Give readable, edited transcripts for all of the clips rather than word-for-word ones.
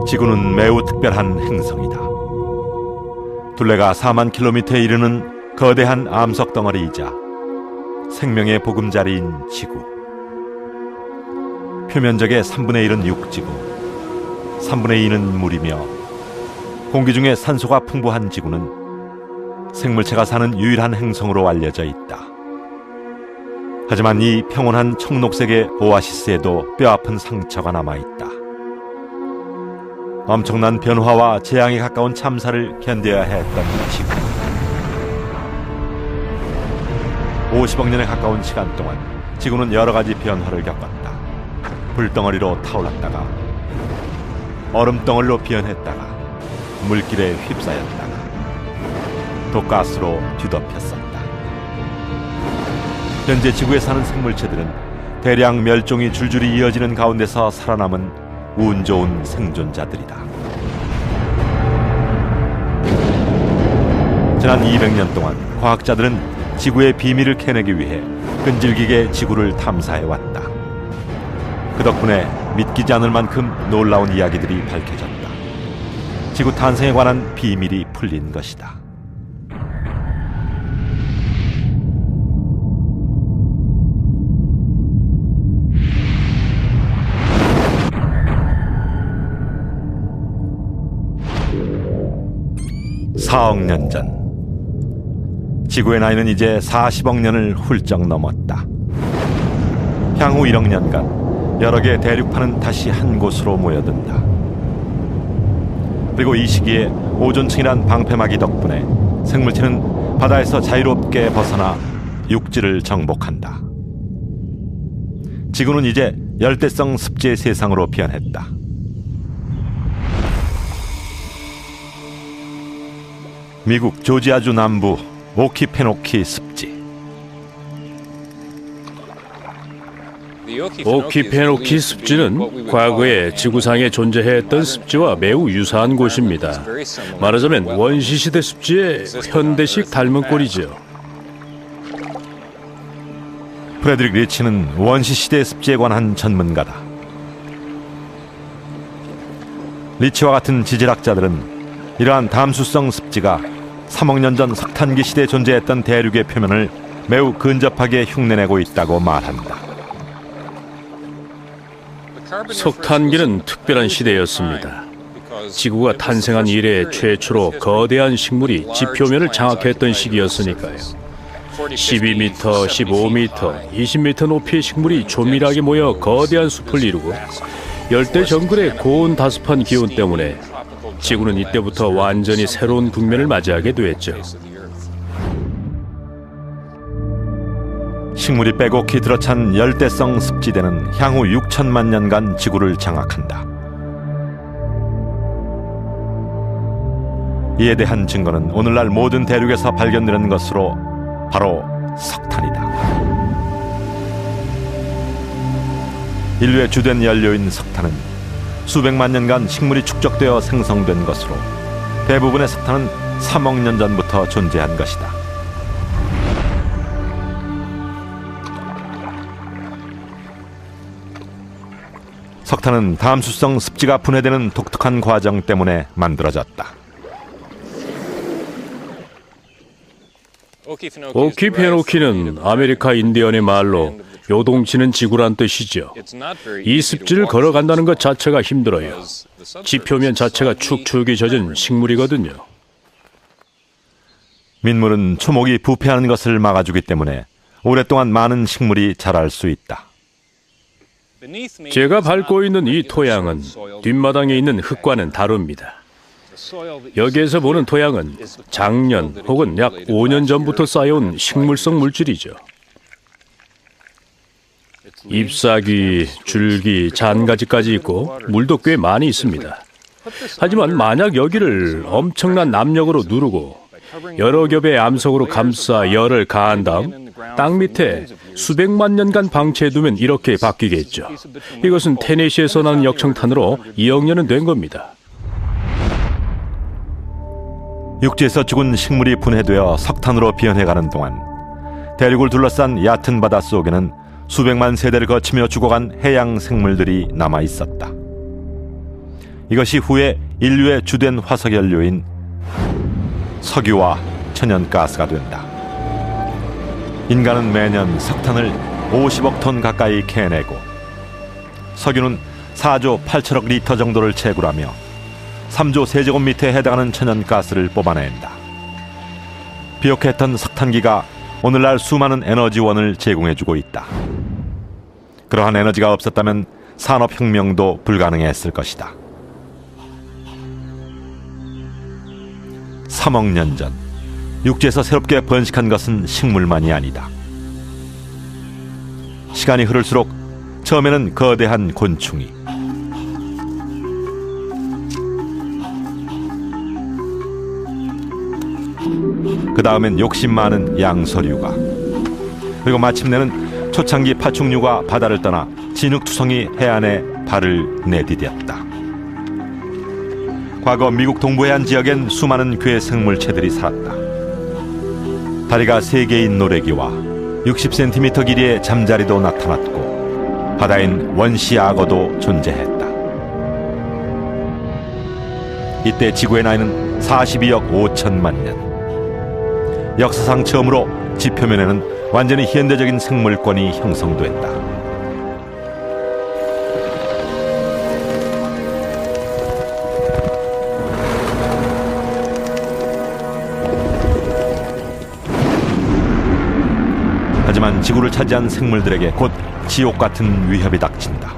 지구는 매우 특별한 행성이다. 둘레가 4만 킬로미터에 이르는 거대한 암석 덩어리이자 생명의 보금자리인 지구. 표면적의 3분의 1은 육지고 3분의 2는 물이며 공기 중에 산소가 풍부한 지구는 생물체가 사는 유일한 행성으로 알려져 있다. 하지만 이 평온한 청록색의 오아시스에도 뼈아픈 상처가 남아있다. 엄청난 변화와 재앙에 가까운 참사를 견뎌야 했던 지구. 50억 년에 가까운 시간 동안 지구는 여러 가지 변화를 겪었다. 불덩어리로 타올랐다가 얼음덩어리로 변했다가 물길에 휩싸였다가 독가스로 뒤덮였었다. 현재 지구에 사는 생물체들은 대량 멸종이 줄줄이 이어지는 가운데서 살아남은 운 좋은 생존자들이다. 지난 200년 동안 과학자들은 지구의 비밀을 캐내기 위해 끈질기게 지구를 탐사해왔다. 그 덕분에 믿기지 않을 만큼 놀라운 이야기들이 밝혀졌다. 지구 탄생에 관한 비밀이 풀린 것이다. (4억 년) 전 지구의 나이는 이제 40억 년을 훌쩍 넘었다. 향후 1억 년간 여러 개의 대륙파는 다시 한 곳으로 모여든다. 그리고 이 시기에 오존층이란 방패막이 덕분에 생물체는 바다에서 자유롭게 벗어나 육지를 정복한다. 지구는 이제 열대성 습지의 세상으로 변했다. 미국 조지아주 남부 오키페노키 습지. 오키페노키 습지는 과거에 지구상에 존재했던 습지와 매우 유사한 곳입니다. 말하자면 원시시대 습지의 현대식 닮은 꼴이죠. 프레드릭 리치는 원시시대 습지에 관한 전문가다. 리치와 같은 지질학자들은 이러한 담수성 습지가 3억 년 전 석탄기 시대에 존재했던 대륙의 표면을 매우 근접하게 흉내내고 있다고 말한다. 석탄기는 특별한 시대였습니다. 지구가 탄생한 이래 최초로 거대한 식물이 지표면을 장악했던 시기였으니까요. 12m, 15m, 20m 높이의 식물이 조밀하게 모여 거대한 숲을 이루고 열대 정글의 고온 다습한 기온 때문에 지구는 이때부터 완전히 새로운 국면을 맞이하게 되었죠. 식물이 빼곡히 들어찬 열대성 습지대는 향후 6천만 년간 지구를 장악한다. 이에 대한 증거는 오늘날 모든 대륙에서 발견되는 것으로 바로 석탄이다. 인류의 주된 연료인 석탄은 수백만 년간 식물이 축적되어 생성된 것으로 대부분의 석탄은 3억 년 전부터 존재한 것이다. 석탄은 담수성 습지가 분해되는 독특한 과정 때문에 만들어졌다. 오키페노키는 아메리카 인디언의 말로 요동치는 지구란 뜻이죠. 이 습지를 걸어간다는 것 자체가 힘들어요. 지표면 자체가 축축이 젖은 식물이거든요. 민물은 초목이 부패하는 것을 막아주기 때문에 오랫동안 많은 식물이 자랄 수 있다. 제가 밟고 있는 이 토양은 뒷마당에 있는 흙과는 다릅니다. 여기에서 보는 토양은 작년 혹은 약 5년 전부터 쌓여온 식물성 물질이죠. 잎사귀, 줄기, 잔가지까지 있고 물도 꽤 많이 있습니다. 하지만 만약 여기를 엄청난 압력으로 누르고 여러 겹의 암석으로 감싸 열을 가한 다음 땅 밑에 수백만 년간 방치해두면 이렇게 바뀌겠죠. 이것은 테네시에서 나는 역청탄으로 2억 년은 된 겁니다. 육지에서 죽은 식물이 분해되어 석탄으로 변해가는 동안 대륙을 둘러싼 얕은 바다 속에는 수백만 세대를 거치며 죽어간 해양 생물들이 남아 있었다. 이것이 후에 인류의 주된 화석연료인 석유와 천연가스가 된다. 인간은 매년 석탄을 50억 톤 가까이 캐내고 석유는 4조 8천억 리터 정도를 채굴하며 3조 세제곱미터에 해당하는 천연가스를 뽑아낸다. 비옥했던 석탄기가 오늘날 수많은 에너지원을 제공해주고 있다. 그러한 에너지가 없었다면 산업혁명도 불가능했을 것이다. 3억 년 전 육지에서 새롭게 번식한 것은 식물만이 아니다. 시간이 흐를수록 처음에는 거대한 곤충이, 그 다음엔 욕심 많은 양서류가, 그리고 마침내는 초창기 파충류가 바다를 떠나 진흙투성이 해안에 발을 내디뎠다. 과거 미국 동부해안 지역엔 수많은 괴 생물체들이 살았다. 다리가 3개인 노래기와 60cm 길이의 잠자리도 나타났고 바다엔 원시 악어도 존재했다. 이때 지구의 나이는 42억 5천만 년. 역사상 처음으로 지표면에는 완전히 현대적인 생물권이 형성됐다. 하지만 지구를 차지한 생물들에게 곧 지옥 같은 위협이 닥친다.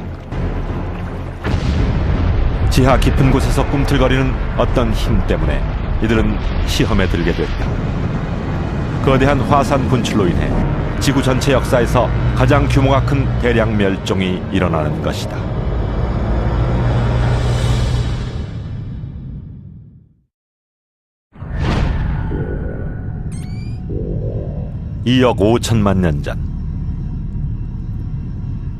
지하 깊은 곳에서 꿈틀거리는 어떤 힘 때문에 이들은 시험에 들게 된다. 거대한 화산 분출로 인해 지구 전체 역사에서 가장 규모가 큰 대량 멸종이 일어나는 것이다. (2억 5천만 년) 전,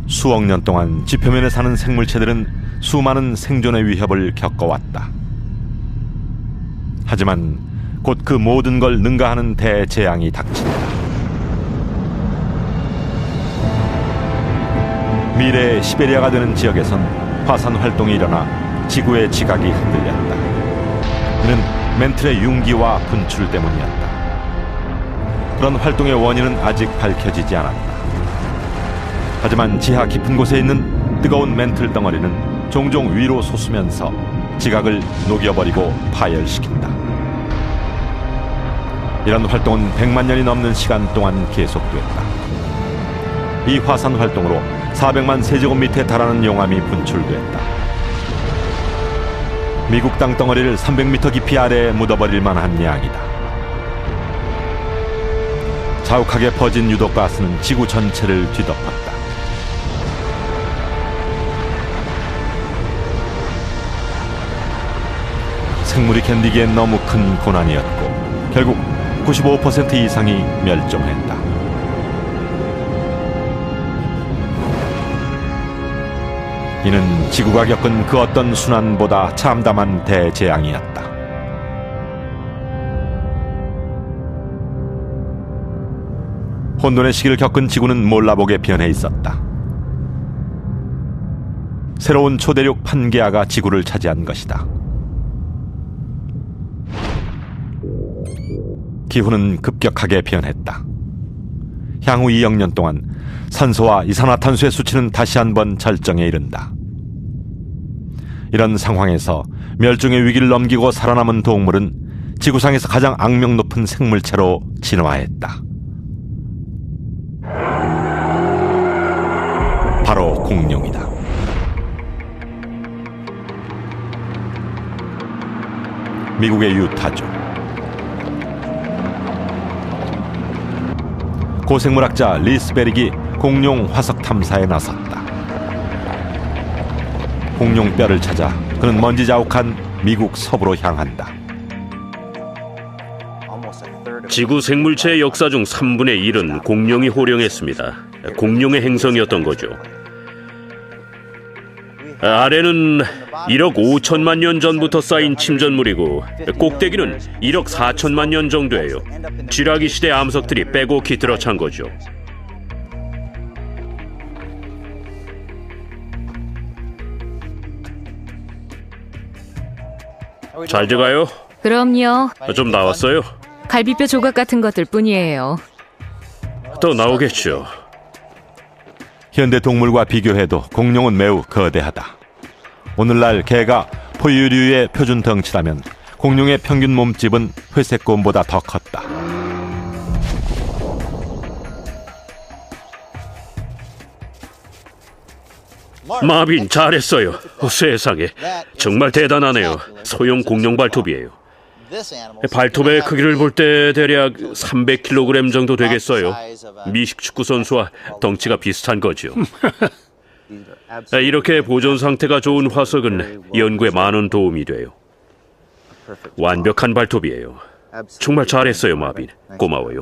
수억 년 동안 지표면에 사는 생물체들은 수많은 생존의 위협을 겪어왔다. 하지만 곧 그 모든 걸 능가하는 대재앙이 닥친다. 미래의 시베리아가 되는 지역에선 화산 활동이 일어나 지구의 지각이 흔들렸다. 그는 멘틀의 융기와 분출 때문이었다. 그런 활동의 원인은 아직 밝혀지지 않았다. 하지만 지하 깊은 곳에 있는 뜨거운 멘틀 덩어리는 종종 위로 솟으면서 지각을 녹여버리고 파열시킨다. 이런 활동은 100만 년이 넘는 시간 동안 계속됐다. 이 화산 활동으로 400만 세제곱미터에 달하는 용암이 분출됐다. 미국 땅덩어리를 300m 깊이 아래에 묻어버릴 만한 양이다. 자욱하게 퍼진 유독가스는 지구 전체를 뒤덮었다. 생물이 견디기엔 너무 큰 고난이었고 결국 95% 이상이 멸종했다. 이는 지구가 겪은 그 어떤 순환보다 참담한 대재앙이었다. 혼돈의 시기를 겪은 지구는 몰라보게 변해 있었다. 새로운 초대륙 판게아가 지구를 차지한 것이다. 기후는 급격하게 변했다. 향후 2억 년 동안 산소와 이산화탄소의 수치는 다시 한번 절정에 이른다. 이런 상황에서 멸종의 위기를 넘기고 살아남은 동물은 지구상에서 가장 악명 높은 생물체로 진화했다. 바로 공룡이다. 미국의 유타주. 고생물학자 리스베릭이 공룡 화석 탐사에 나섰다. 공룡 뼈를 찾아 그는 먼지 자욱한 미국 서부로 향한다. 지구 생물체의 역사 중 3분의 1은 공룡이 호령했습니다. 공룡의 행성이었던 거죠. 아래는 1억 5천만 년 전부터 쌓인 침전물이고 꼭대기는 1억 4천만 년 정도예요. 쥐라기 시대 암석들이 빼곡히 들어찬 거죠. 잘 돼가요? 그럼요. 좀 나왔어요? 갈비뼈 조각 같은 것들 뿐이에요. 더 나오겠죠. 현대 동물과 비교해도 공룡은 매우 거대하다. 오늘날 개가 포유류의 표준 덩치라면 공룡의 평균 몸집은 회색곰보다 더 컸다. 마빈 잘했어요. 세상에 정말 대단하네요. 소형 공룡 발톱이에요. 발톱의 크기를 볼 때 대략 300kg 정도 되겠어요. 미식 축구 선수와 덩치가 비슷한 거죠. 이렇게 보존 상태가 좋은 화석은 연구에 많은 도움이 돼요. 완벽한 발톱이에요. 정말 잘했어요, 마빈. 고마워요.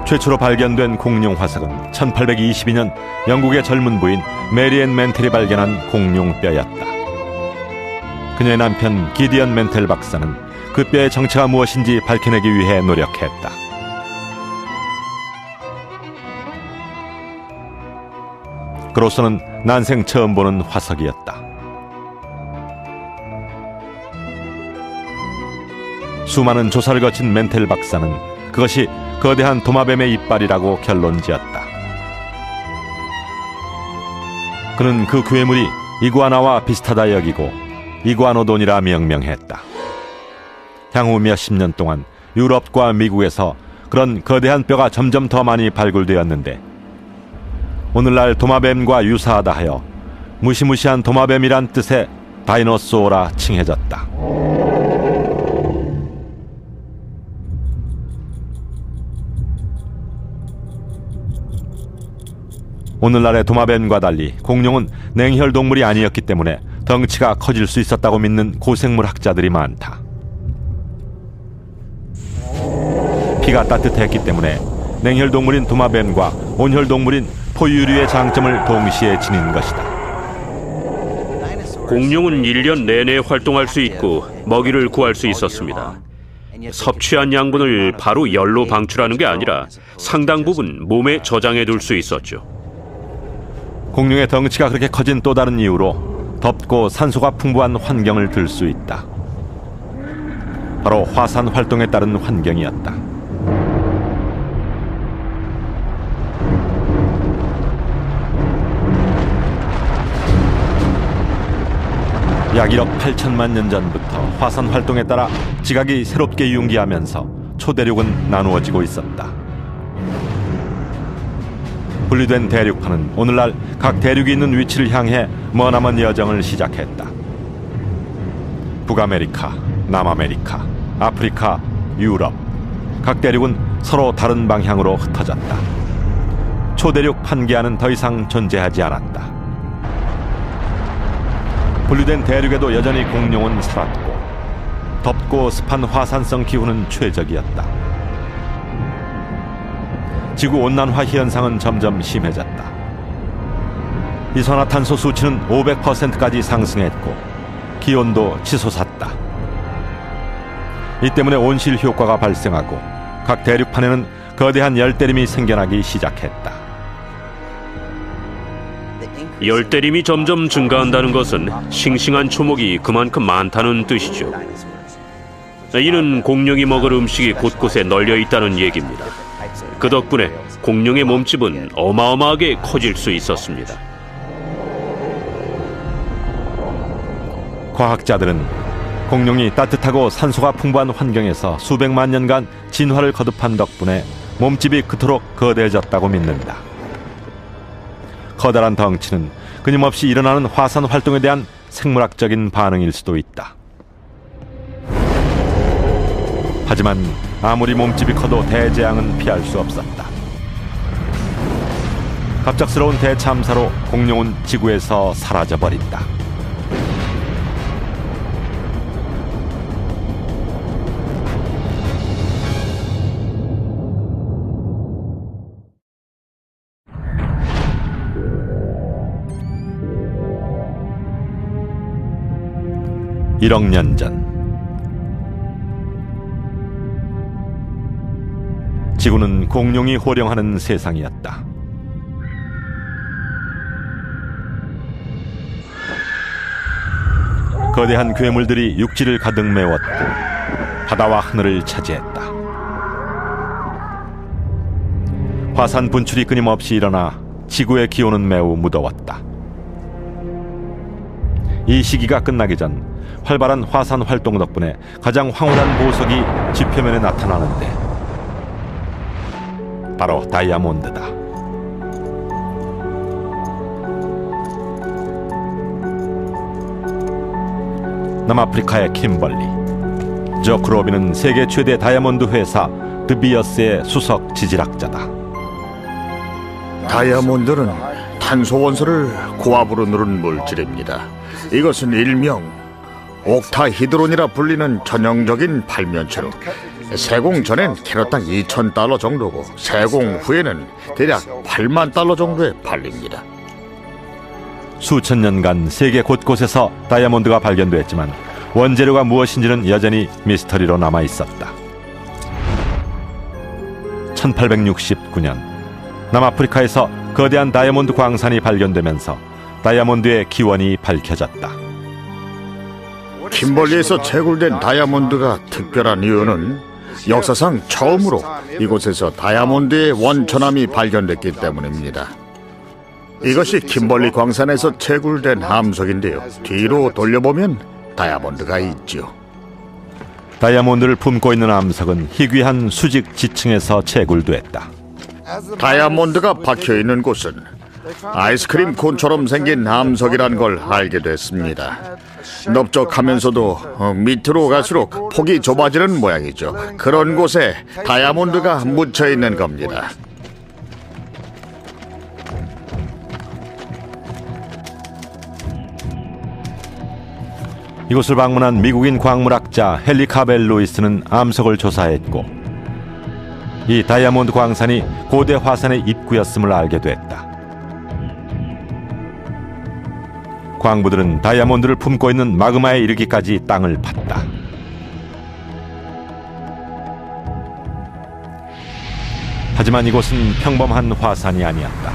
최초로 발견된 공룡 화석은 1822년 영국의 젊은 부인 메리앤 멘텔이 발견한 공룡 뼈였다. 그녀의 남편 기디언 멘텔 박사는 그 뼈의 정체가 무엇인지 밝혀내기 위해 노력했다. 그로서는 난생 처음 보는 화석이었다. 수많은 조사를 거친 멘텔 박사는 그것이 거대한 도마뱀의 이빨이라고 결론지었다. 그는 그 괴물이 이구아나와 비슷하다 여기고 이구아노돈이라 명명했다. 향후 몇십 년 동안 유럽과 미국에서 그런 거대한 뼈가 점점 더 많이 발굴되었는데 오늘날 도마뱀과 유사하다 하여 무시무시한 도마뱀이란 뜻의 다이노소어라 칭해졌다. 오늘날의 도마뱀과 달리 공룡은 냉혈 동물이 아니었기 때문에 덩치가 커질 수 있었다고 믿는 고생물 학자들이 많다. 피가 따뜻했기 때문에 냉혈 동물인 도마뱀과 온혈 동물인 포유류의 장점을 동시에 지닌 것이다. 공룡은 1년 내내 활동할 수 있고 먹이를 구할 수 있었습니다. 섭취한 양분을 바로 열로 방출하는 게 아니라 상당 부분 몸에 저장해 둘 수 있었죠. 공룡의 덩치가 그렇게 커진 또 다른 이유로 덥고 산소가 풍부한 환경을 들 수 있다. 바로 화산 활동에 따른 환경이었다. 약 1억 8천만 년 전부터 화산 활동에 따라 지각이 새롭게 융기하면서 초대륙은 나누어지고 있었다. 분리된 대륙파는 오늘날 각 대륙이 있는 위치를 향해 머나먼 여정을 시작했다. 북아메리카, 남아메리카, 아프리카, 유럽 각 대륙은 서로 다른 방향으로 흩어졌다. 초대륙 판계하는 더 이상 존재하지 않았다. 분리된 대륙에도 여전히 공룡은 살았고 덥고 습한 화산성 기후는 최적이었다. 지구온난화 현상은 점점 심해졌다. 이산화탄소 수치는 500%까지 상승했고 기온도 치솟았다. 이 때문에 온실 효과가 발생하고 각 대륙판에는 거대한 열대림이 생겨나기 시작했다. 열대림이 점점 증가한다는 것은 싱싱한 초목이 그만큼 많다는 뜻이죠. 이는 공룡이 먹을 음식이 곳곳에 널려 있다는 얘기입니다. 그 덕분에 공룡의 몸집은 어마어마하게 커질 수 있었습니다. 과학자들은 공룡이 따뜻하고 산소가 풍부한 환경에서 수백만 년간 진화를 거듭한 덕분에 몸집이 그토록 거대해졌다고 믿는다. 커다란 덩치는 끊임없이 일어나는 화산 활동에 대한 생물학적인 반응일 수도 있다. 하지만 아무리 몸집이 커도 대재앙은 피할 수 없었다. 갑작스러운 대참사로 공룡은 지구에서 사라져버린다. (1억 년) 전 지구는 공룡이 호령하는 세상이었다. 거대한 괴물들이 육지를 가득 메웠고 바다와 하늘을 차지했다. 화산 분출이 끊임없이 일어나 지구의 기온은 매우 무더웠다. 이 시기가 끝나기 전 활발한 화산 활동 덕분에 가장 황홀한 보석이 지표면에 나타나는데 바로 다이아몬드다. 남아프리카의 킴벌리, 저 크로비는 세계 최대 다이아몬드 회사 드비어스의 수석 지질학자다. 다이아몬드는 탄소 원소를 고압으로 누른 물질입니다. 이것은 일명 옥타히드론이라 불리는 전형적인 발면체로 세공 전엔 키로당 2,000달러 정도고 세공 후에는 대략 8만 달러 정도에 팔립니다. 수천 년간 세계 곳곳에서 다이아몬드가 발견됐지만 원재료가 무엇인지는 여전히 미스터리로 남아 있었다. 1869년 남아프리카에서 거대한 다이아몬드 광산이 발견되면서 다이아몬드의 기원이 밝혀졌다. 킴벌리에서 채굴된 다이아몬드가 특별한 이유는 역사상 처음으로 이곳에서 다이아몬드의 원천함이 발견됐기 때문입니다. 이것이 킴벌리 광산에서 채굴된 함석인데요. 뒤로 돌려보면 다이아몬드가 있죠. 다이아몬드를 품고 있는 암석은 희귀한 수직 지층에서 채굴됐다. 다이아몬드가 박혀있는 곳은 아이스크림 콘처럼 생긴 암석이란 걸 알게 됐습니다. 넓적하면서도 밑으로 갈수록 폭이 좁아지는 모양이죠. 그런 곳에 다이아몬드가 묻혀있는 겁니다. 이곳을 방문한 미국인 광물학자 헨리 카벨 루이스는 암석을 조사했고 이 다이아몬드 광산이 고대 화산의 입구였음을 알게 됐다. 광부들은 다이아몬드를 품고 있는 마그마에 이르기까지 땅을 팠다. 하지만 이곳은 평범한 화산이 아니었다.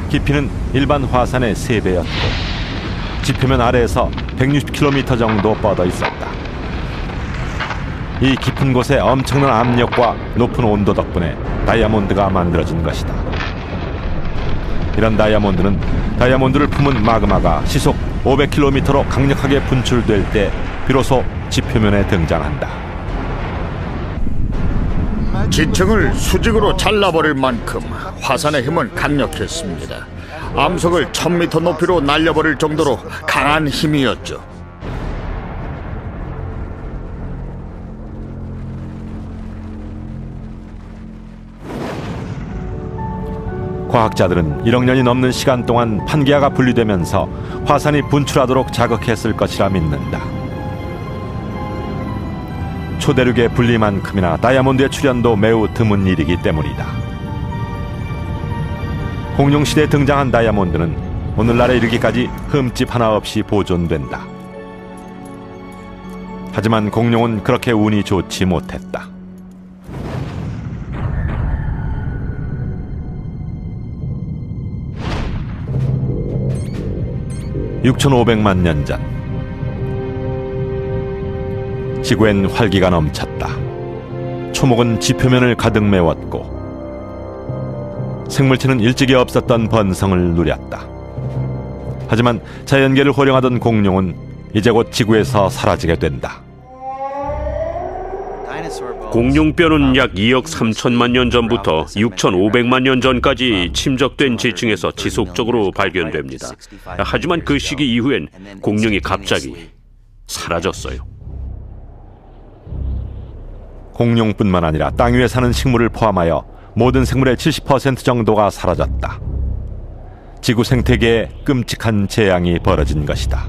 깊이는 일반 화산의 3배였고 지표면 아래에서 160km 정도 뻗어 있었다. 이 깊은 곳에 엄청난 압력과 높은 온도 덕분에 다이아몬드가 만들어진 것이다. 이런 다이아몬드를 품은 마그마가 시속 500km로 강력하게 분출될 때 비로소 지표면에 등장한다. 지층을 수직으로 잘라버릴 만큼 화산의 힘은 강력했습니다. 암석을 1000m 높이로 날려버릴 정도로 강한 힘이었죠. 과학자들은 1억 년이 넘는 시간 동안 판게아가 분리되면서 화산이 분출하도록 자극했을 것이라 믿는다. 초대륙의 분리만큼이나 다이아몬드의 출현도 매우 드문 일이기 때문이다. 공룡시대에 등장한 다이아몬드는 오늘날에 이르기까지 흠집 하나 없이 보존된다. 하지만 공룡은 그렇게 운이 좋지 못했다. 6,500만 년 전 지구엔 활기가 넘쳤다. 초목은 지표면을 가득 메웠고 생물체는 일찍이 없었던 번성을 누렸다. 하지만 자연계를 호령하던 공룡은 이제 곧 지구에서 사라지게 된다. 공룡뼈는 약 2억 3천만 년 전부터 6,500만 년 전까지 침적된 지층에서 지속적으로 발견됩니다. 하지만 그 시기 이후엔 공룡이 갑자기 사라졌어요. 공룡뿐만 아니라 땅 위에 사는 식물을 포함하여 모든 생물의 70% 정도가 사라졌다. 지구 생태계에 끔찍한 재앙이 벌어진 것이다.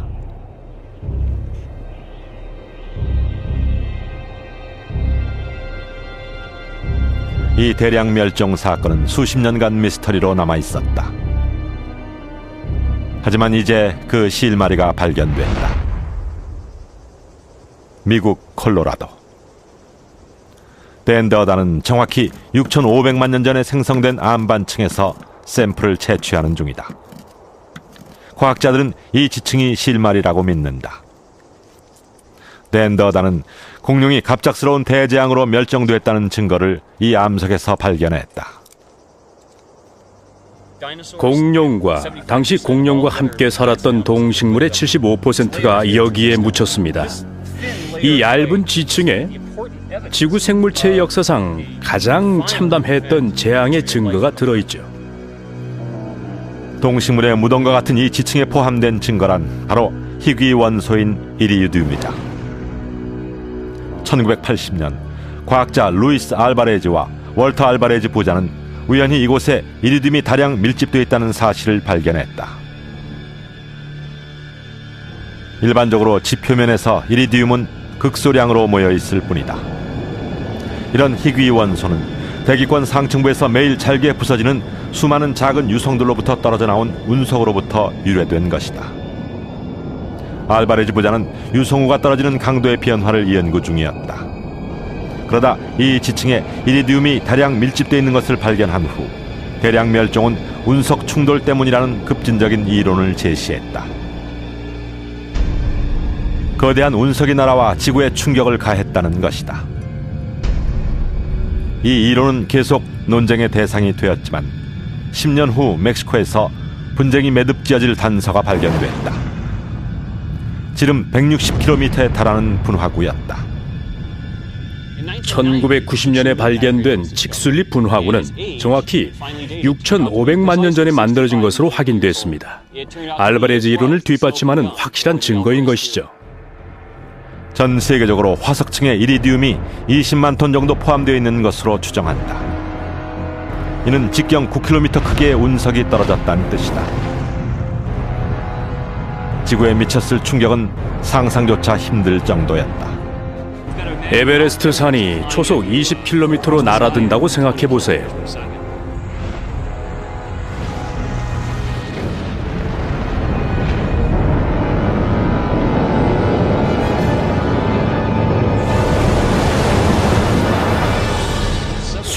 이 대량 멸종 사건은 수십 년간 미스터리로 남아 있었다. 하지만 이제 그 실마리가 발견됐다. 미국 콜로라도. 댄더다는 정확히 6,500만 년 전에 생성된 암반층에서 샘플을 채취하는 중이다. 과학자들은 이 지층이 실마리라고 믿는다. 댄더다는 공룡이 갑작스러운 대재앙으로 멸종됐다는 증거를 이 암석에서 발견했다. 공룡과 당시 공룡과 함께 살았던 동식물의 75%가 여기에 묻혔습니다. 이 얇은 지층에 지구 생물체의 역사상 가장 참담했던 재앙의 증거가 들어있죠. 동식물의 무덤과 같은 이 지층에 포함된 증거란 바로 희귀 원소인 이리디움이다. 1980년 과학자 루이스 알바레즈와 월터 알바레즈 부자는 우연히 이곳에 이리디움이 다량 밀집되어 있다는 사실을 발견했다. 일반적으로 지표면에서 이리디움은 극소량으로 모여 있을 뿐이다. 이런 희귀 원소는 대기권 상층부에서 매일 잘게 부서지는 수많은 작은 유성들로부터 떨어져 나온 운석으로부터 유래된 것이다. 알바레즈 부자는 유성우가 떨어지는 강도의 변화를 연구 중이었다. 그러다 이 지층에 이리디움이 다량 밀집되어 있는 것을 발견한 후 대량 멸종은 운석 충돌 때문이라는 급진적인 이론을 제시했다. 거대한 운석이 날아와 지구에 충격을 가했다는 것이다. 이 이론은 계속 논쟁의 대상이 되었지만 10년 후 멕시코에서 분쟁이 매듭지어질 단서가 발견됐다. 지름 160km에 달하는 분화구였다. 1990년에 발견된 직술리 분화구는 정확히 6,500만 년 전에 만들어진 것으로 확인됐습니다. 알바레즈 이론을 뒷받침하는 확실한 증거인 것이죠. 전 세계적으로 화석층에 이리디움이 20만 톤 정도 포함되어 있는 것으로 추정한다. 이는 직경 9km 크기의 운석이 떨어졌다는 뜻이다. 지구에 미쳤을 충격은 상상조차 힘들 정도였다. 에베레스트 산이 초속 20km로 날아든다고 생각해 보세요.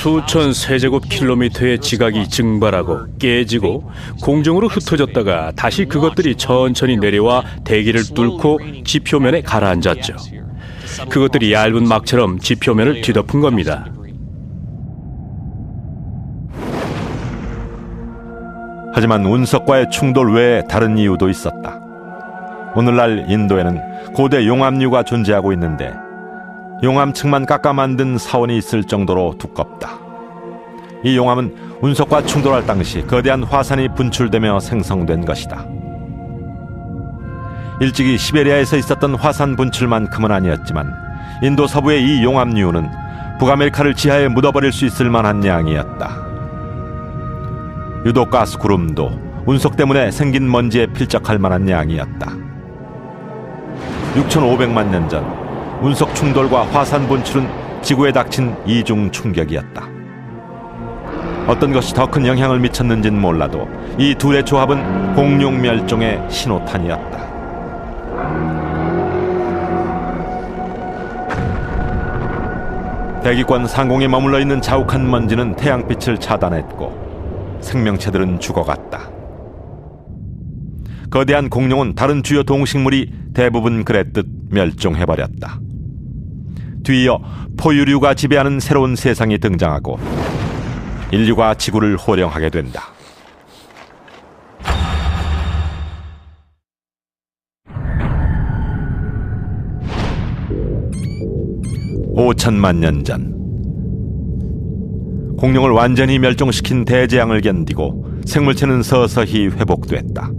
수천 세제곱킬로미터의 지각이 증발하고 깨지고 공중으로 흩어졌다가 다시 그것들이 천천히 내려와 대기를 뚫고 지표면에 가라앉았죠. 그것들이 얇은 막처럼 지표면을 뒤덮은 겁니다. 하지만 운석과의 충돌 외에 다른 이유도 있었다. 오늘날 인도에는 고대 용암류가 존재하고 있는데 용암층만 깎아 만든 사원이 있을 정도로 두껍다. 이 용암은 운석과 충돌할 당시 거대한 화산이 분출되며 생성된 것이다. 일찍이 시베리아에서 있었던 화산 분출만큼은 아니었지만 인도 서부의 이 용암류는 북아메리카를 지하에 묻어버릴 수 있을 만한 양이었다. 유독 가스 구름도 운석 때문에 생긴 먼지에 필적할 만한 양이었다. 6,500만 년 전 운석 충돌과 화산 분출은 지구에 닥친 이중 충격이었다. 어떤 것이 더 큰 영향을 미쳤는지는 몰라도 이 둘의 조합은 공룡 멸종의 신호탄이었다. 대기권 상공에 머물러 있는 자욱한 먼지는 태양빛을 차단했고 생명체들은 죽어갔다. 거대한 공룡은 다른 주요 동식물이 대부분 그랬듯 멸종해버렸다. 뒤이어 포유류가 지배하는 새로운 세상이 등장하고 인류가 지구를 호령하게 된다. (5천만 년) 전 공룡을 완전히 멸종시킨 대재앙을 견디고 생물체는 서서히 회복됐다.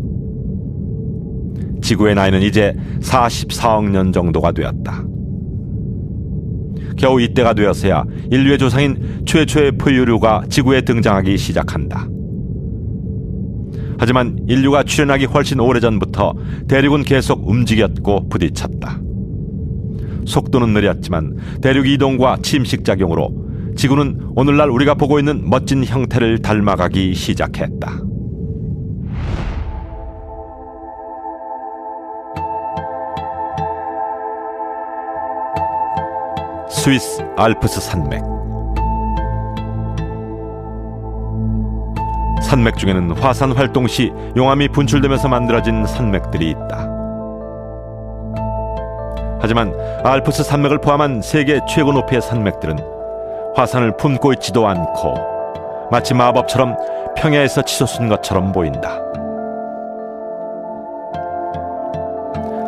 지구의 나이는 이제 44억 년 정도가 되었다. 겨우 이때가 되어서야 인류의 조상인 최초의 포유류가 지구에 등장하기 시작한다. 하지만 인류가 출현하기 훨씬 오래전부터 대륙은 계속 움직였고 부딪혔다. 속도는 느렸지만 대륙 이동과 침식작용으로 지구는 오늘날 우리가 보고 있는 멋진 형태를 닮아가기 시작했다. 스위스 알프스 산맥. 산맥 중에는 화산 활동 시 용암이 분출되면서 만들어진 산맥들이 있다. 하지만 알프스 산맥을 포함한 세계 최고 높이의 산맥들은 화산을 품고 있지도 않고 마치 마법처럼 평야에서 치솟은 것처럼 보인다.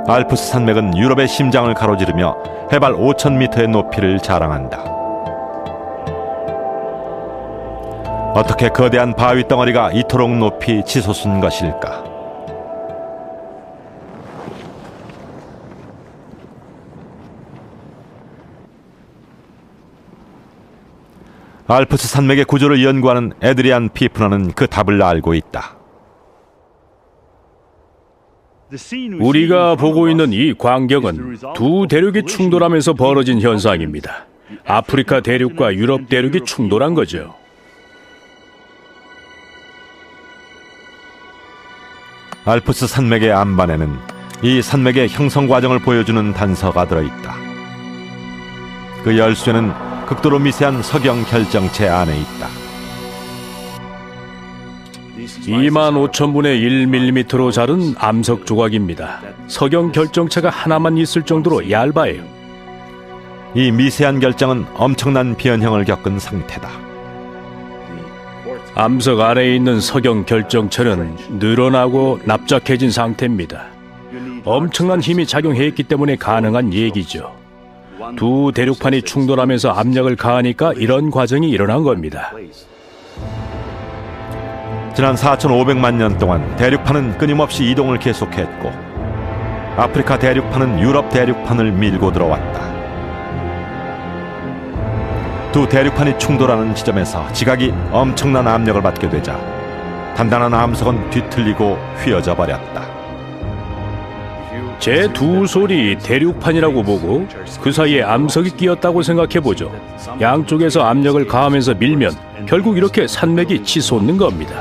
알프스 산맥은 유럽의 심장을 가로지르며 해발 5,000m의 높이를 자랑한다. 어떻게 거대한 바위 덩어리가 이토록 높이 치솟은 것일까? 알프스 산맥의 구조를 연구하는 에드리안 피프너는 그 답을 알고 있다. 우리가 보고 있는 이 광경은 두 대륙이 충돌하면서 벌어진 현상입니다. 아프리카 대륙과 유럽 대륙이 충돌한 거죠. 알프스 산맥의 안반에는 이 산맥의 형성 과정을 보여주는 단서가 들어있다. 그 열쇠는 극도로 미세한 석영 결정체 안에 있다. 25,000분의 1mm로 자른 암석 조각입니다. 석영 결정체가 하나만 있을 정도로 얇아요. 이 미세한 결정은 엄청난 변형을 겪은 상태다. 암석 안에 있는 석영 결정체는 늘어나고 납작해진 상태입니다. 엄청난 힘이 작용했기 때문에 가능한 얘기죠. 두 대륙판이 충돌하면서 압력을 가하니까 이런 과정이 일어난 겁니다. 지난 4,500만 년 동안 대륙판은 끊임없이 이동을 계속했고 아프리카 대륙판은 유럽 대륙판을 밀고 들어왔다. 두 대륙판이 충돌하는 지점에서 지각이 엄청난 압력을 받게 되자 단단한 암석은 뒤틀리고 휘어져 버렸다. 제 두 솔이 대륙판이라고 보고 그 사이에 암석이 끼었다고 생각해보죠. 양쪽에서 압력을 가하면서 밀면 결국 이렇게 산맥이 치솟는 겁니다.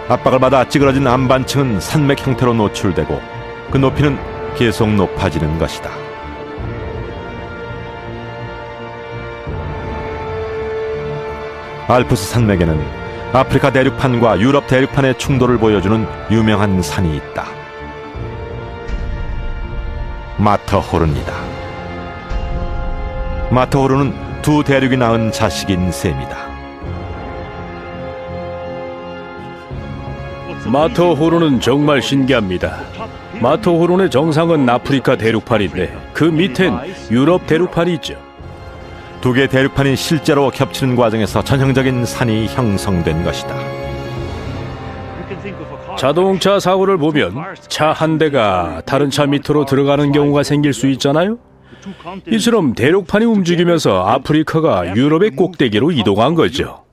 압박을 받아 찌그러진 안반층은 산맥 형태로 노출되고 그 높이는 계속 높아지는 것이다. 알프스 산맥에는 아프리카 대륙판과 유럽 대륙판의 충돌을 보여주는 유명한 산이 있다. 마터호른이다. 마터호른은 두 대륙이 낳은 자식인 셈이다. 마터호른은 정말 신기합니다. 마터호른의 정상은 아프리카 대륙판인데 그 밑엔 유럽 대륙판이 있죠. 두 개의 대륙판이 실제로 겹치는 과정에서 전형적인 산이 형성된 것이다. 자동차 사고를 보면 차 한 대가 다른 차 밑으로 들어가는 경우가 생길 수 있잖아요. 이처럼 대륙판이 움직이면서 아프리카가 유럽의 꼭대기로 이동한 거죠.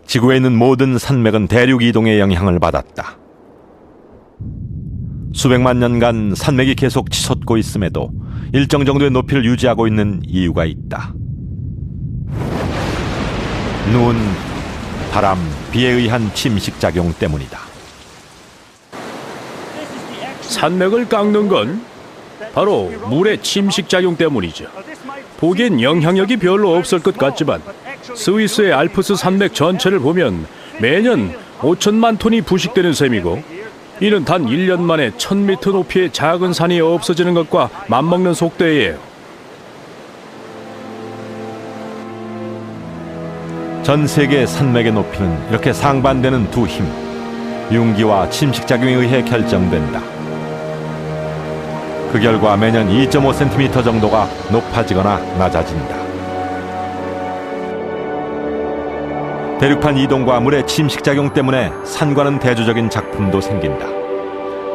지구에 있는 모든 산맥은 대륙 이동의 영향을 받았다. 수백만 년간 산맥이 계속 치솟고 있음에도 일정 정도의 높이를 유지하고 있는 이유가 있다. 눈, 바람, 비에 의한 침식작용 때문이다. 산맥을 깎는 건 바로 물의 침식작용 때문이죠. 보기엔 영향력이 별로 없을 것 같지만 스위스의 알프스 산맥 전체를 보면 매년 5천만 톤이 부식되는 셈이고 이는 단 1년 만에 1,000m 높이의 작은 산이 없어지는 것과 맞먹는 속도예요. 전 세계 산맥의 높이는 이렇게 상반되는 두 힘, 융기와 침식작용에 의해 결정된다. 그 결과 매년 2.5cm 정도가 높아지거나 낮아진다. 대륙판 이동과 물의 침식작용 때문에 산과는 대조적인 작품도 생긴다.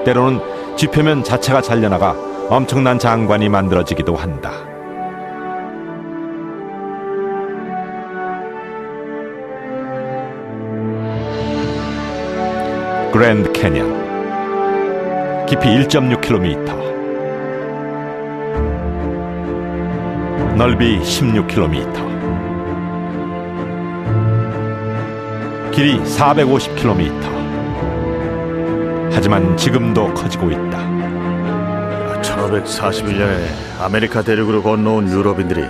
때로는 지표면 자체가 잘려나가 엄청난 장관이 만들어지기도 한다. 그랜드 캐년. 깊이 1.6km, 넓이 16km, 길이 450km. 하지만 지금도 커지고 있다. 1541년에 아메리카 대륙으로 건너온 유럽인들이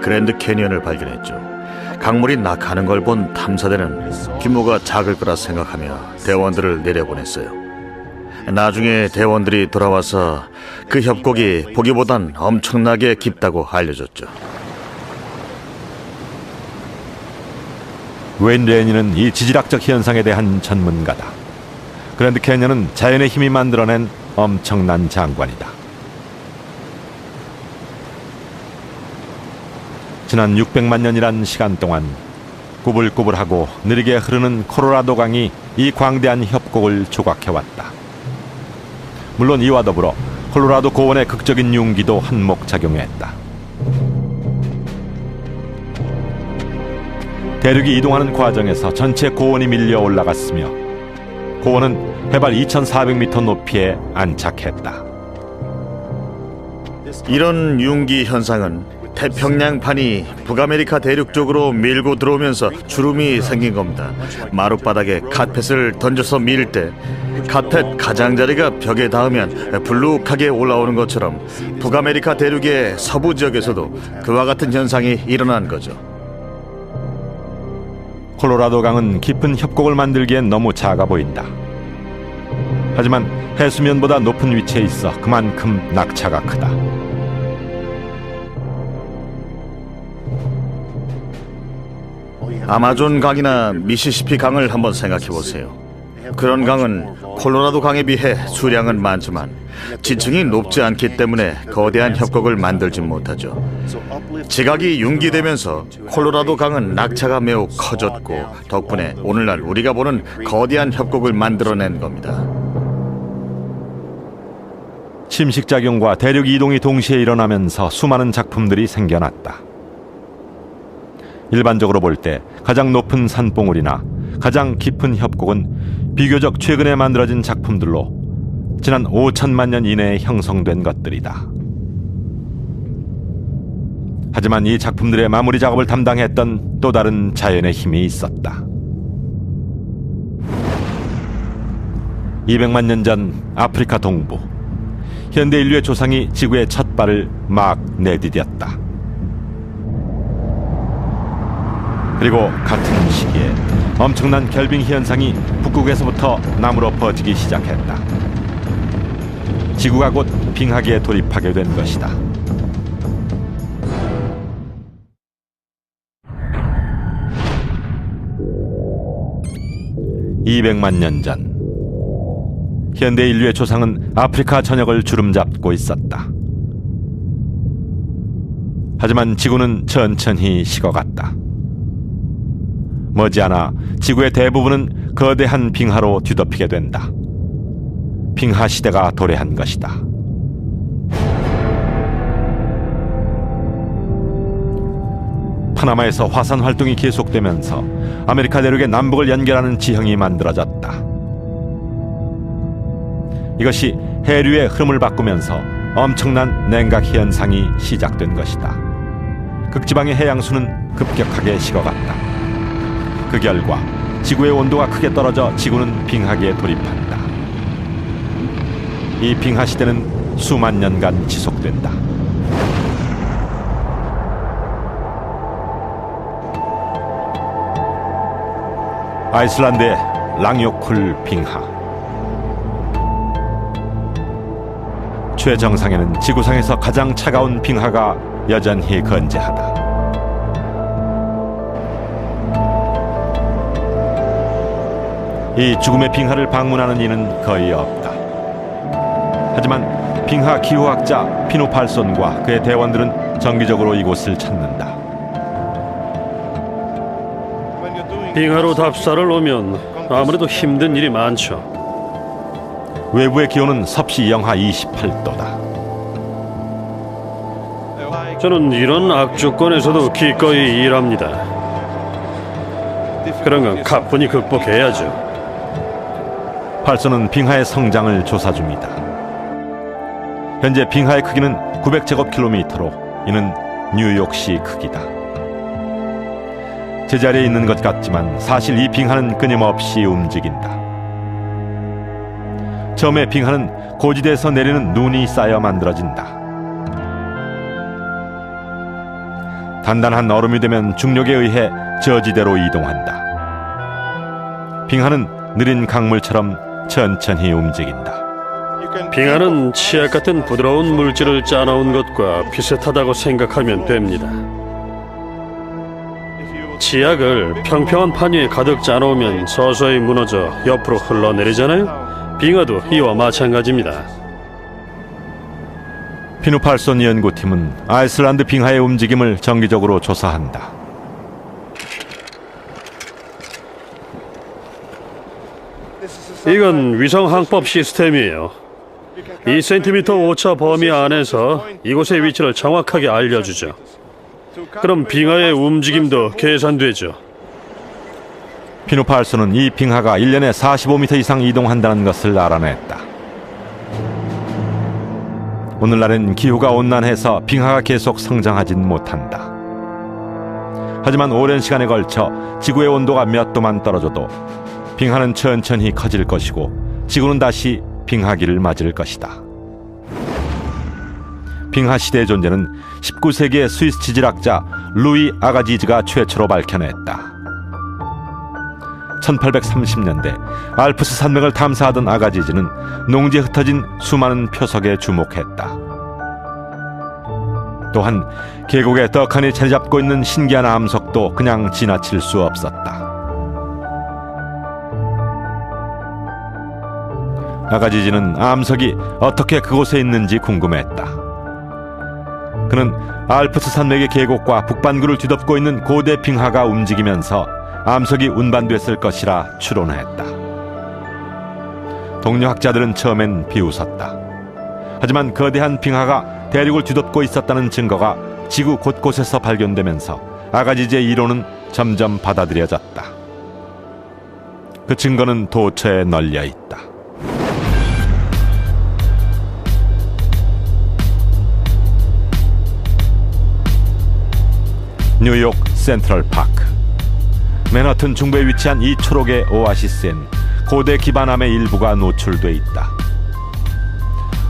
그랜드 캐니언을 발견했죠. 강물이 낙하하는 걸 본 탐사대는 규모가 작을 거라 생각하며 대원들을 내려보냈어요. 나중에 대원들이 돌아와서 그 협곡이 보기보단 엄청나게 깊다고 알려줬죠. 웬 레니는 이 지질학적 현상에 대한 전문가다. 그랜드 캐년은 자연의 힘이 만들어낸 엄청난 장관이다. 지난 600만 년이란 시간 동안 꾸불꾸불하고 느리게 흐르는 콜로라도 강이 이 광대한 협곡을 조각해왔다. 물론 이와 더불어 콜로라도 고원의 극적인 융기도 한몫작용했다. 대륙이 이동하는 과정에서 전체 고원이 밀려 올라갔으며 고원은 해발 2,400m 높이에 안착했다. 이런 융기 현상은 태평양판이 북아메리카 대륙 쪽으로 밀고 들어오면서 주름이 생긴 겁니다. 마룻바닥에 카펫을 던져서 밀 때 카펫 가장자리가 벽에 닿으면 불룩하게 올라오는 것처럼 북아메리카 대륙의 서부 지역에서도 그와 같은 현상이 일어난 거죠. 콜로라도 강은 깊은 협곡을 만들기엔 너무 작아 보인다. 하지만 해수면보다 높은 위치에 있어 그만큼 낙차가 크다. 아마존 강이나 미시시피 강을 한번 생각해 보세요. 그런 강은 콜로라도 강에 비해 수량은 많지만 지층이 높지 않기 때문에 거대한 협곡을 만들지 못하죠. 지각이 융기되면서 콜로라도 강은 낙차가 매우 커졌고 덕분에 오늘날 우리가 보는 거대한 협곡을 만들어낸 겁니다. 침식작용과 대륙 이동이 동시에 일어나면서 수많은 작품들이 생겨났다. 일반적으로 볼 때 가장 높은 산봉우리나 가장 깊은 협곡은 비교적 최근에 만들어진 작품들로 지난 5천만 년 이내에 형성된 것들이다. 하지만 이 작품들의 마무리 작업을 담당했던 또 다른 자연의 힘이 있었다. 200만 년 전 아프리카 동부, 현대 인류의 조상이 지구의 첫 발을 막 내디뎠다. 그리고 같은 시기에 엄청난 결빙 현상이 북극에서부터 남으로 퍼지기 시작했다. 지구가 곧 빙하기에 돌입하게 된 것이다. (200만 년) 전 현대 인류의 조상은 아프리카 전역을 주름잡고 있었다. 하지만 지구는 천천히 식어갔다. 머지않아 지구의 대부분은 거대한 빙하로 뒤덮이게 된다. 빙하 시대가 도래한 것이다. 파나마에서 화산 활동이 계속되면서 아메리카 대륙의 남북을 연결하는 지형이 만들어졌다. 이것이 해류의 흐름을 바꾸면서 엄청난 냉각 현상이 시작된 것이다. 극지방의 해양수는 급격하게 식어갔다. 그 결과 지구의 온도가 크게 떨어져 지구는 빙하기에 돌입한다. 이 빙하 시대는 수만 년간 지속된다. 아이슬란드의 랑요쿨 빙하. 최정상에는 지구상에서 가장 차가운 빙하가 여전히 건재하다. 이 죽음의 빙하를 방문하는 이는 거의 없다. 하지만 빙하 기후학자 피노 팔손과 그의 대원들은 정기적으로 이곳을 찾는다. 빙하로 답사를 오면 아무래도 힘든 일이 많죠. 외부의 기온은 섭씨 영하 28도다. 저는 이런 악조건에서도 기꺼이 일합니다. 그런 건 가뿐히 극복해야죠. 팔소는 빙하의 성장을 조사 중이다. 현재 빙하의 크기는 900제곱킬로미터로 이는 뉴욕시 크기다. 제자리에 있는 것 같지만 사실 이 빙하는 끊임없이 움직인다. 처음에 빙하는 고지대에서 내리는 눈이 쌓여 만들어진다. 단단한 얼음이 되면 중력에 의해 저지대로 이동한다. 빙하는 느린 강물처럼 천천히 움직인다. 빙하는 치약 같은 부드러운 물질을 짜놓은 것과 비슷하다고 생각하면 됩니다. 치약을 평평한 판 위에 가득 짜놓으면 서서히 무너져 옆으로 흘러내리잖아요. 빙하도 이와 마찬가지입니다. 피누 팔손 연구팀은 아이슬란드 빙하의 움직임을 정기적으로 조사한다. 이건 위성 항법 시스템이에요. 2cm 오차 범위 안에서 이곳의 위치를 정확하게 알려주죠. 그럼 빙하의 움직임도 계산되죠. 피누 팔손은 이 빙하가 1년에 45m 이상 이동한다는 것을 알아냈다. 오늘날엔 기후가 온난해서 빙하가 계속 성장하진 못한다. 하지만 오랜 시간에 걸쳐 지구의 온도가 몇 도만 떨어져도 빙하는 천천히 커질 것이고 지구는 다시 빙하기를 맞을 것이다. 빙하 시대의 존재는 19세기의 스위스 지질학자 루이 아가지즈가 최초로 밝혀냈다. 1830년대 알프스 산맥을 탐사하던 아가지즈는 농지에 흩어진 수많은 표석에 주목했다. 또한 계곡에 떡하니 자리 잡고 있는 신기한 암석도 그냥 지나칠 수 없었다. 아가지즈는 암석이 어떻게 그곳에 있는지 궁금했다. 그는 알프스 산맥의 계곡과 북반구를 뒤덮고 있는 고대 빙하가 움직이면서 암석이 운반됐을 것이라 추론했다. 동료 학자들은 처음엔 비웃었다. 하지만 거대한 빙하가 대륙을 뒤덮고 있었다는 증거가 지구 곳곳에서 발견되면서 아가지즈의 이론은 점점 받아들여졌다. 그 증거는 도처에 널려 있다. 뉴욕 센트럴 파크. 맨하튼 중부에 위치한 이 초록의 오아시스엔 고대 기반암의 일부가 노출돼 있다.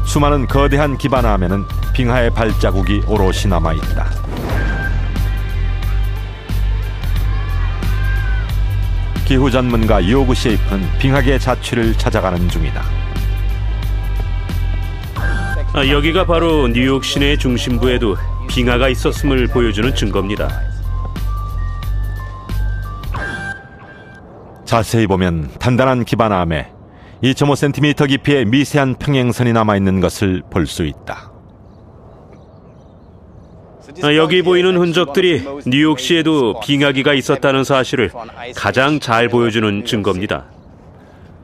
수많은 거대한 기반암에는 빙하의 발자국이 오롯이 남아있다. 기후 전문가 요구 셰이프는 빙하계의 자취를 찾아가는 중이다. 여기가 바로 뉴욕 시내 중심부에도 빙하가 있었음을 보여주는 증거입니다. 자세히 보면 단단한 기반암에 2.5cm 깊이의 미세한 평행선이 남아있는 것을 볼 수 있다. 여기 보이는 흔적들이 뉴욕시에도 빙하기가 있었다는 사실을 가장 잘 보여주는 증거입니다.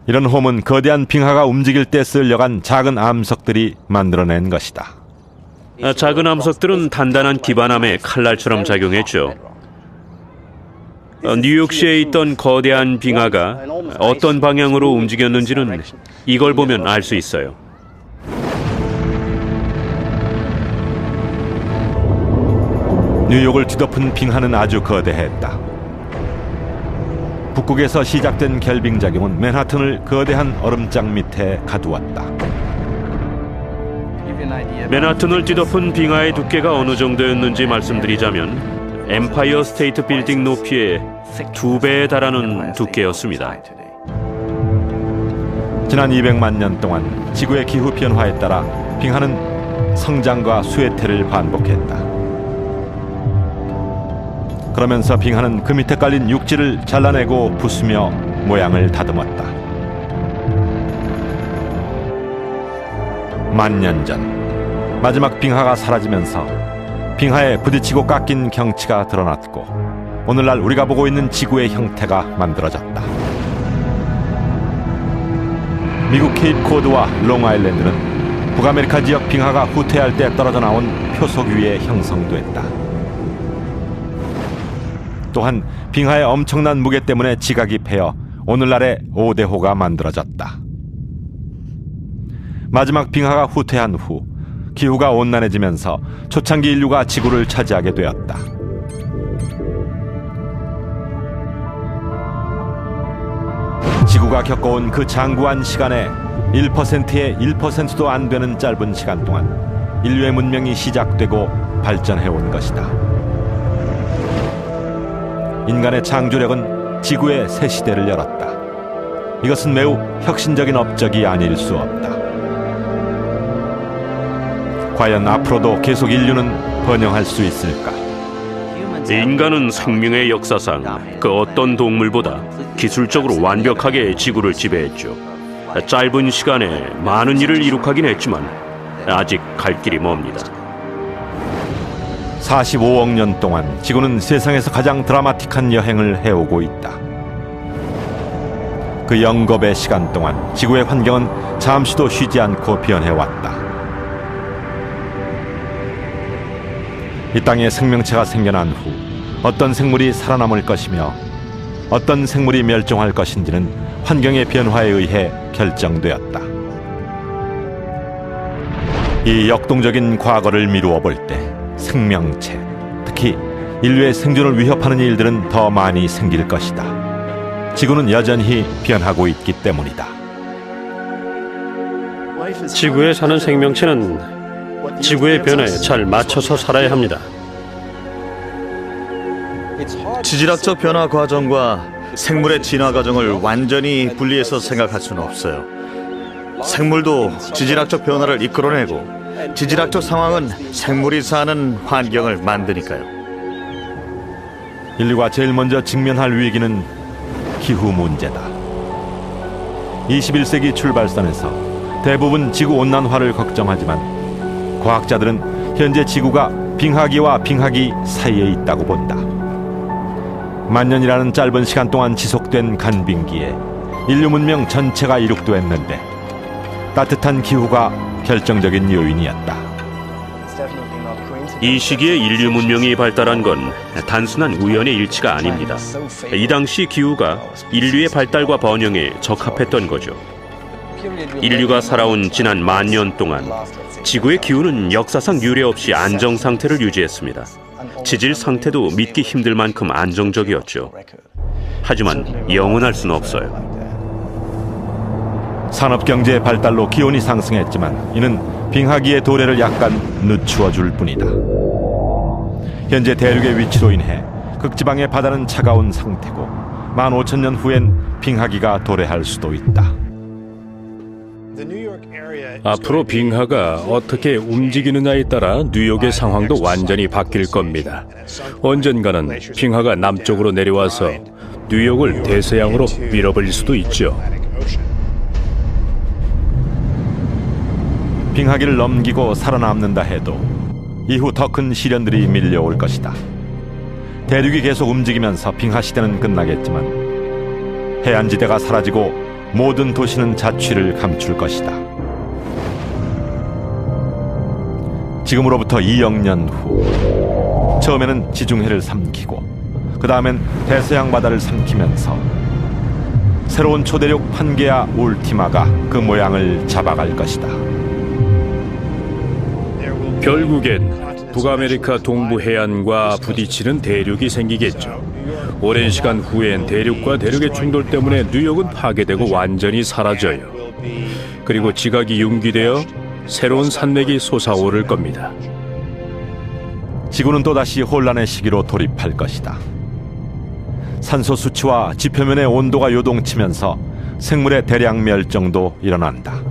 이런 홈은 거대한 빙하가 움직일 때 쓸려간 작은 암석들이 만들어낸 것이다. 작은 암석들은 단단한 기반암에 칼날처럼 작용했죠. 뉴욕시에 있던 거대한 빙하가 어떤 방향으로 움직였는지는 이걸 보면 알 수 있어요. 뉴욕을 뒤덮은 빙하는 아주 거대했다. 북극에서 시작된 결빙작용은 맨하튼을 거대한 얼음장 밑에 가두었다. 맨하튼을 뒤덮은 빙하의 두께가 어느 정도였는지 말씀드리자면 엠파이어 스테이트 빌딩 높이의 2배에 달하는 두께였습니다. 지난 200만 년 동안 지구의 기후 변화에 따라 빙하는 성장과 수해태를 반복했다. 그러면서 빙하는 그 밑에 깔린 육지를 잘라내고 부수며 모양을 다듬었다. 만년 전 마지막 빙하가 사라지면서 빙하에 부딪히고 깎인 경치가 드러났고 오늘날 우리가 보고 있는 지구의 형태가 만들어졌다. 미국 케이프코드와 롱아일랜드는 북아메리카 지역 빙하가 후퇴할 때 떨어져 나온 표속 위에 형성됐다. 또한 빙하의 엄청난 무게 때문에 지각이 패여 오늘날의 오대호가 만들어졌다. 마지막 빙하가 후퇴한 후 기후가 온난해지면서 초창기 인류가 지구를 차지하게 되었다. 지구가 겪어온 그 장구한 시간에 1%의 1%도 안 되는 짧은 시간 동안 인류의 문명이 시작되고 발전해온 것이다. 인간의 창조력은 지구의 새 시대를 열었다. 이것은 매우 혁신적인 업적이 아닐 수 없다. 과연 앞으로도 계속 인류는 번영할 수 있을까? 인간은 생명의 역사상 그 어떤 동물보다 기술적으로 완벽하게 지구를 지배했죠. 짧은 시간에 많은 일을 이룩하긴 했지만 아직 갈 길이 멉니다. 45억 년 동안 지구는 세상에서 가장 드라마틱한 여행을 해오고 있다. 그 영겁의 시간 동안 지구의 환경은 잠시도 쉬지 않고 변해왔다. 이 땅에 생명체가 생겨난 후 어떤 생물이 살아남을 것이며 어떤 생물이 멸종할 것인지는 환경의 변화에 의해 결정되었다. 이 역동적인 과거를 미루어 볼 때 생명체, 특히 인류의 생존을 위협하는 일들은 더 많이 생길 것이다. 지구는 여전히 변하고 있기 때문이다. 지구에 사는 생명체는 지구의 변화에 잘 맞춰서 살아야 합니다. 지질학적 변화 과정과 생물의 진화 과정을 완전히 분리해서 생각할 수는 없어요. 생물도 지질학적 변화를 이끌어내고 지질학적 상황은 생물이 사는 환경을 만드니까요. 인류가 제일 먼저 직면할 위기는 기후 문제다. 21세기 출발선에서 대부분 지구온난화를 걱정하지만 과학자들은 현재 지구가 빙하기와 빙하기 사이에 있다고 본다. 만년이라는 짧은 시간 동안 지속된 간빙기에 인류 문명 전체가 이룩됐는데 따뜻한 기후가 결정적인 요인이었다. 이 시기에 인류 문명이 발달한 건 단순한 우연의 일치가 아닙니다. 이 당시 기후가 인류의 발달과 번영에 적합했던 거죠. 인류가 살아온 지난 10,000년 동안 지구의 기후는 역사상 유례 없이 안정 상태를 유지했습니다. 지질 상태도 믿기 힘들 만큼 안정적이었죠. 하지만 영원할 수는 없어요. 산업경제의 발달로 기온이 상승했지만 이는 빙하기의 도래를 약간 늦추어 줄 뿐이다. 현재 대륙의 위치로 인해 극지방의 바다는 차가운 상태고 15,000년 후엔 빙하기가 도래할 수도 있다. 앞으로 빙하가 어떻게 움직이느냐에 따라 뉴욕의 상황도 완전히 바뀔 겁니다. 언젠가는 빙하가 남쪽으로 내려와서 뉴욕을 대서양으로 밀어버릴 수도 있죠. 빙하기를 넘기고 살아남는다 해도 이후 더 큰 시련들이 밀려올 것이다. 대륙이 계속 움직이면서 빙하 시대는 끝나겠지만 해안지대가 사라지고 모든 도시는 자취를 감출 것이다. 지금으로부터 2억 년 후 처음에는 지중해를 삼키고 그 다음엔 대서양 바다를 삼키면서 새로운 초대륙 판게아 울티마가 그 모양을 잡아갈 것이다. 결국엔 북아메리카 동부 해안과 부딪히는 대륙이 생기겠죠. 오랜 시간 후엔 대륙과 대륙의 충돌 때문에 뉴욕은 파괴되고 완전히 사라져요. 그리고 지각이 융기되어 새로운 산맥이 솟아오를 겁니다. 지구는 또다시 혼란의 시기로 돌입할 것이다. 산소 수치와 지표면의 온도가 요동치면서 생물의 대량 멸종도 일어난다.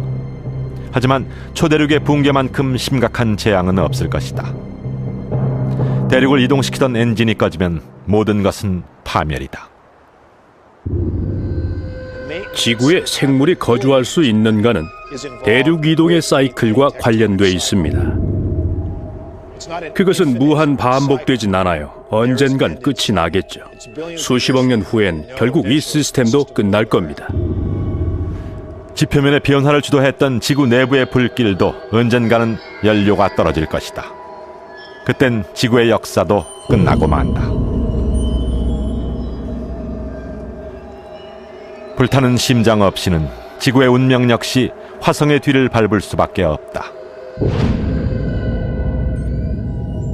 하지만 초대륙의 붕괴만큼 심각한 재앙은 없을 것이다. 대륙을 이동시키던 엔진이 꺼지면 모든 것은 파멸이다. 지구에 생물이 거주할 수 있는가는 대륙 이동의 사이클과 관련돼 있습니다. 그것은 무한 반복되진 않아요. 언젠간 끝이 나겠죠. 수십억 년 후엔 결국 이 시스템도 끝날 겁니다. 지표면의 변화를 주도했던 지구 내부의 불길도 언젠가는 연료가 떨어질 것이다. 그땐 지구의 역사도 끝나고 만다. 불타는 심장 없이는 지구의 운명 역시 화성의 뒤를 밟을 수밖에 없다.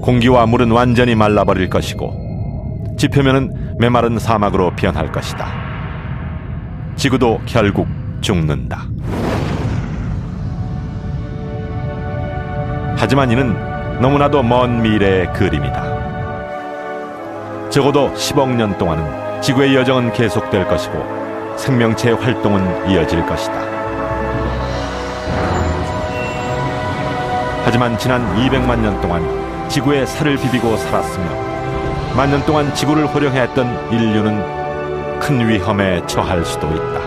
공기와 물은 완전히 말라버릴 것이고 지표면은 메마른 사막으로 변할 것이다. 지구도 결국 죽는다. 하지만 이는 너무나도 먼 미래의 그림이다. 적어도 10억 년 동안은 지구의 여정은 계속될 것이고 생명체의 활동은 이어질 것이다. 하지만 지난 200만 년 동안 지구에 살을 비비고 살았으며 만 년 동안 지구를 호령했던 인류는 큰 위험에 처할 수도 있다.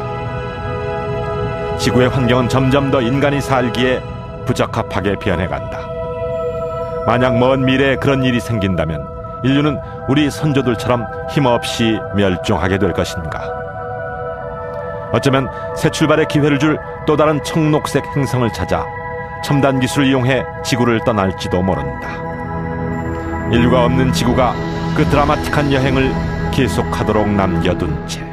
지구의 환경은 점점 더 인간이 살기에 부적합하게 변해간다. 만약 먼 미래에 그런 일이 생긴다면 인류는 우리 선조들처럼 힘없이 멸종하게 될 것인가? 어쩌면 새 출발의 기회를 줄 또 다른 청록색 행성을 찾아 첨단 기술을 이용해 지구를 떠날지도 모른다. 인류가 없는 지구가 그 드라마틱한 여행을 계속하도록 남겨둔 채